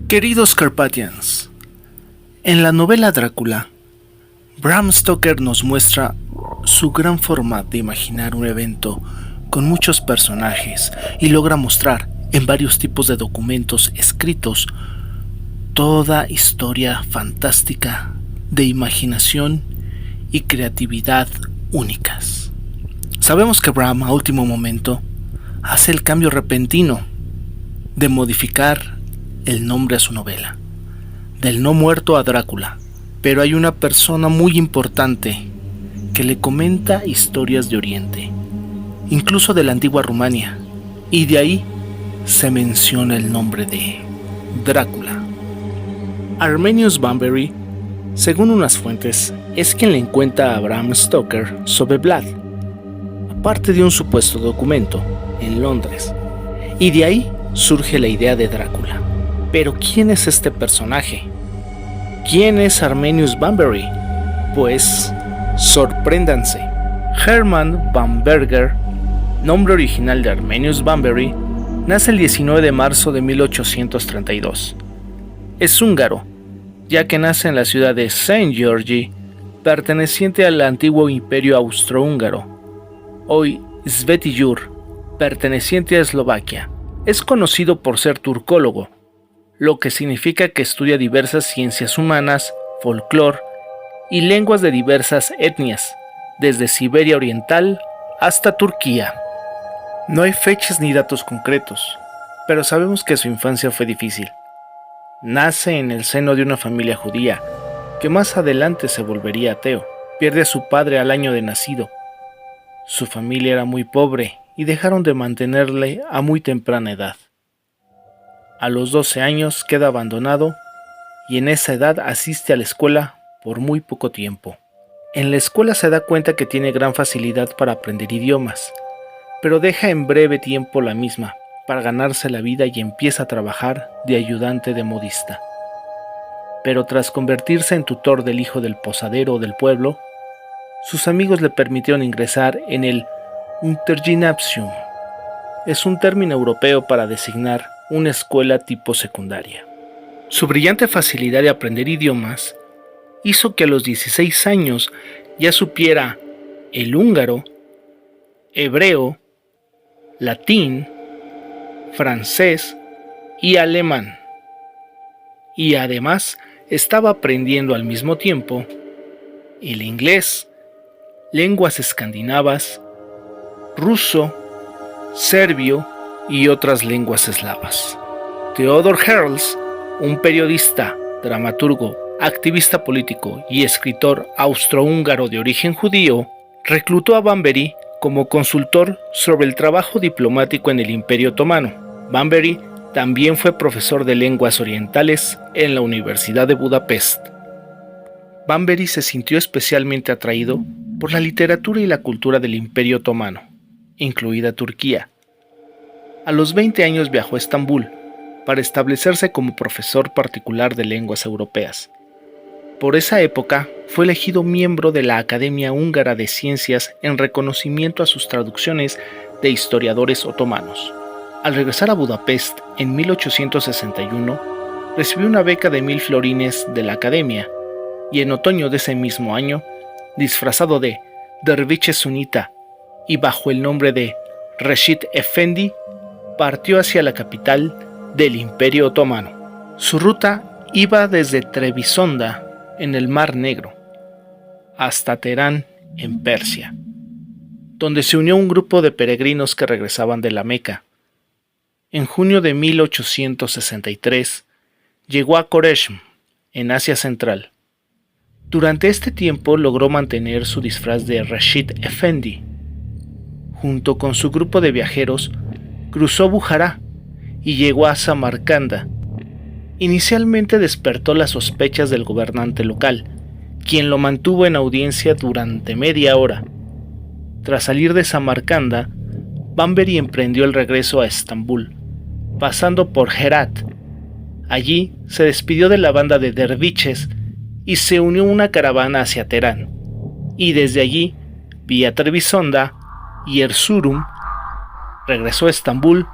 Queridos Carpathians, en la novela Drácula, Bram Stoker nos muestra su gran forma de imaginar un evento con muchos personajes y logra mostrar en varios tipos de documentos escritos toda historia fantástica de imaginación y creatividad únicas. Sabemos que Bram a último momento hace el cambio repentino de modificar el nombre a su novela, del no muerto a Drácula, pero hay una persona muy importante que le comenta historias de Oriente, incluso de la antigua Rumania, y de ahí se menciona el nombre de Drácula. Arminius Bunbury, según unas fuentes, es quien le cuenta a Bram Stoker sobre Vlad, aparte de un supuesto documento en Londres, y de ahí surge la idea de Drácula. Pero ¿quién es este personaje? ¿Quién es Arminius Bunbury? Pues, sorpréndanse. Hermann Bamberger, nombre original de Arminius Bunbury, nace el 19 de marzo de 1832. Es húngaro, ya que nace en la ciudad de Szent György, perteneciente al antiguo imperio austrohúngaro, hoy Sveti Győr, perteneciente a Eslovaquia. Es conocido por ser turcólogo, lo que significa que estudia diversas ciencias humanas, folclore y lenguas de diversas etnias, desde Siberia Oriental hasta Turquía. No hay fechas ni datos concretos, pero sabemos que su infancia fue difícil. Nace en el seno de una familia judía, que más adelante se volvería ateo. Pierde a su padre al año de nacido. Su familia era muy pobre y dejaron de mantenerle a muy temprana edad. A los 12 años queda abandonado y en esa edad asiste a la escuela por muy poco tiempo. En la escuela se da cuenta que tiene gran facilidad para aprender idiomas, pero deja en breve tiempo la misma para ganarse la vida y empieza a trabajar de ayudante de modista. Pero tras convertirse en tutor del hijo del posadero del pueblo, sus amigos le permitieron ingresar en el Untergymnasium. Es un término europeo para designar una escuela tipo secundaria. Su brillante facilidad de aprender idiomas hizo que a los 16 años ya supiera el húngaro, hebreo, latín, francés y alemán. Y además estaba aprendiendo al mismo tiempo el inglés, lenguas escandinavas, ruso, serbio y otras lenguas eslavas. Theodor Herzl, un periodista, dramaturgo, activista político y escritor austrohúngaro de origen judío, reclutó a Bunbury como consultor sobre el trabajo diplomático en el Imperio Otomano. Bunbury también fue profesor de lenguas orientales en la Universidad de Budapest. Bunbury se sintió especialmente atraído por la literatura y la cultura del Imperio Otomano, incluida Turquía. A los 20 años viajó a Estambul para establecerse como profesor particular de lenguas europeas. Por esa época fue elegido miembro de la Academia Húngara de Ciencias en reconocimiento a sus traducciones de historiadores otomanos. Al regresar a Budapest en 1861, recibió una beca de 1000 florines de la Academia y en otoño de ese mismo año, disfrazado de derviche sunita y bajo el nombre de Reşit Efendi, partió hacia la capital del Imperio Otomano. Su ruta iba desde Trebisonda, en el Mar Negro, hasta Teherán, en Persia, donde se unió a un grupo de peregrinos que regresaban de la Meca. En junio de 1863, llegó a Khorezm, en Asia Central. Durante este tiempo logró mantener su disfraz de Reşit Efendi. Junto con su grupo de viajeros, cruzó Bujará y llegó a Samarcanda. Inicialmente despertó las sospechas del gobernante local, quien lo mantuvo en audiencia durante media hora. Tras salir de Samarcanda, Bunbury emprendió el regreso a Estambul, pasando por Herat. Allí se despidió de la banda de derviches y se unió a una caravana hacia Teherán, y desde allí, vía Trebisonda y Erzurum, regresó a Estambul,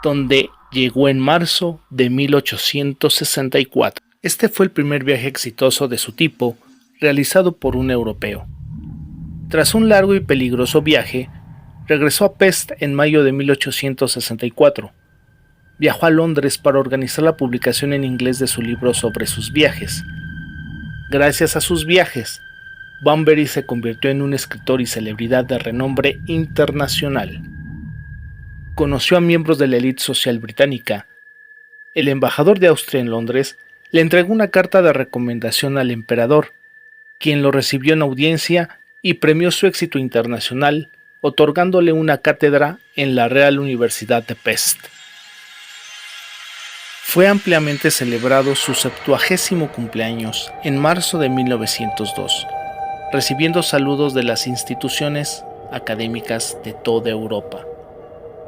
donde llegó en marzo de 1864. Este fue el primer viaje exitoso de su tipo realizado por un europeo. Tras un largo y peligroso viaje, regresó a Pest en mayo de 1864. Viajó a Londres para organizar la publicación en inglés de su libro sobre sus viajes. Gracias a sus viajes, Bunbury se convirtió en un escritor y celebridad de renombre internacional. Conoció a miembros de la élite social británica. El embajador de Austria en Londres le entregó una carta de recomendación al emperador, quien lo recibió en audiencia y premió su éxito internacional, otorgándole una cátedra en la Real Universidad de Pest. Fue ampliamente celebrado su 70º cumpleaños en marzo de 1902, recibiendo saludos de las instituciones académicas de toda Europa.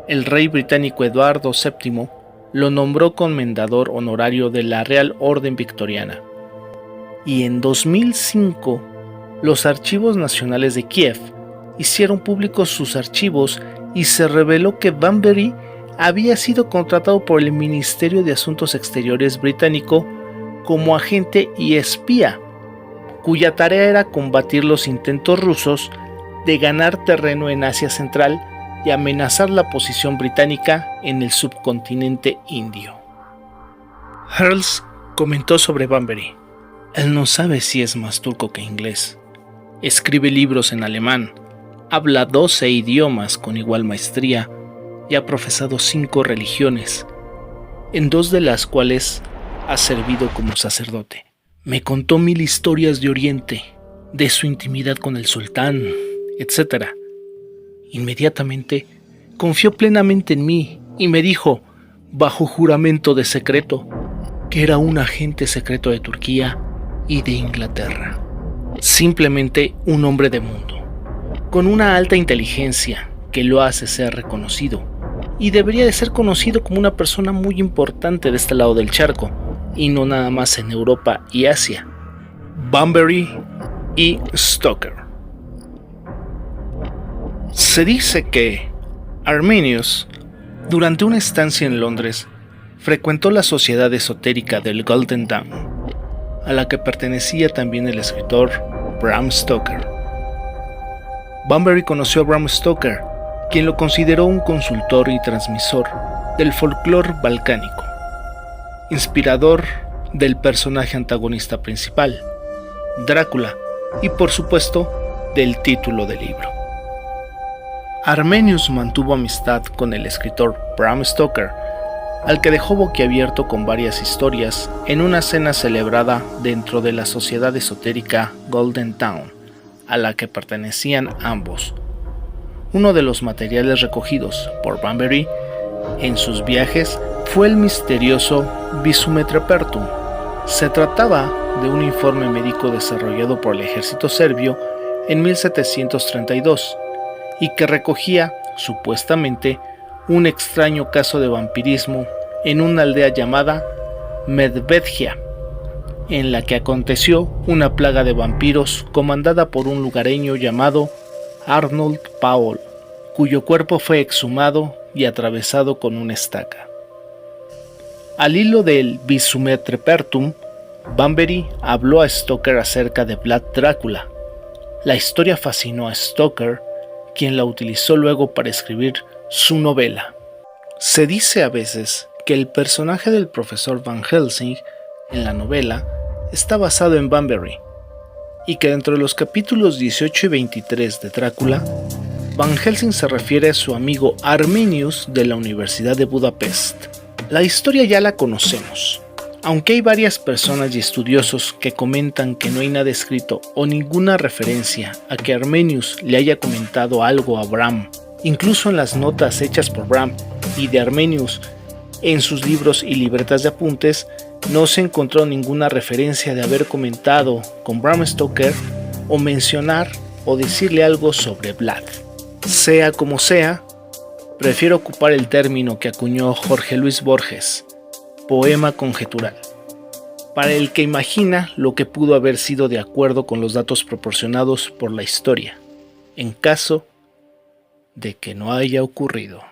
El rey británico Eduardo VII lo nombró comendador honorario de la Real Orden Victoriana. Y en 2005, los Archivos Nacionales de Kiev hicieron públicos sus archivos y se reveló que Bunbury había sido contratado por el Ministerio de Asuntos Exteriores británico como agente y espía, cuya tarea era combatir los intentos rusos de ganar terreno en Asia Central y amenazar la posición británica en el subcontinente indio. Hurls comentó sobre Bunbury: él no sabe si es más turco que inglés. Escribe libros en alemán, habla 12 idiomas con igual maestría y ha profesado 5 religiones, en 2 de las cuales ha servido como sacerdote. Me contó 1000 historias de Oriente, de su intimidad con el sultán, etc. Inmediatamente confió plenamente en mí y me dijo, bajo juramento de secreto, que era un agente secreto de Turquía y de Inglaterra. Simplemente un hombre de mundo, con una alta inteligencia que lo hace ser reconocido, y debería de ser conocido como una persona muy importante de este lado del charco, y no nada más en Europa y Asia. Bunbury y Stoker. Se dice que Arminius, durante una estancia en Londres, frecuentó la sociedad esotérica del Golden Dawn, a la que pertenecía también el escritor Bram Stoker. Bunbury conoció a Bram Stoker, quien lo consideró un consultor y transmisor del folclore balcánico, inspirador del personaje antagonista principal, Drácula, y por supuesto del título del libro. Arminius mantuvo amistad con el escritor Bram Stoker, al que dejó boquiabierto con varias historias en una cena celebrada dentro de la sociedad esotérica Golden Dawn, a la que pertenecían ambos. Uno de los materiales recogidos por Bunbury en sus viajes fue el misterioso Visumetrepertum. Se trataba de un informe médico desarrollado por el ejército serbio en 1732 y que recogía, supuestamente, un extraño caso de vampirismo en una aldea llamada Medvedja, en la que aconteció una plaga de vampiros comandada por un lugareño llamado Arnold Paul, cuyo cuerpo fue exhumado y atravesado con una estaca. Al hilo del Visumetrepertum, Bunbury habló a Stoker acerca de Vlad Drácula. La historia fascinó a Stoker, quien la utilizó luego para escribir su novela. Se dice a veces que el personaje del profesor Van Helsing en la novela está basado en Bunbury, y que dentro de los capítulos 18 y 23 de Drácula, Van Helsing se refiere a su amigo Arminius de la Universidad de Budapest. La historia ya la conocemos, aunque hay varias personas y estudiosos que comentan que no hay nada escrito o ninguna referencia a que Arminius le haya comentado algo a Bram. Incluso en las notas hechas por Bram y de Arminius en sus libros y libretas de apuntes, no se encontró ninguna referencia de haber comentado con Bram Stoker o mencionar o decirle algo sobre Vlad. Sea como sea, prefiero ocupar el término que acuñó Jorge Luis Borges, poema conjetural, para el que imagina lo que pudo haber sido de acuerdo con los datos proporcionados por la historia, en caso de que no haya ocurrido.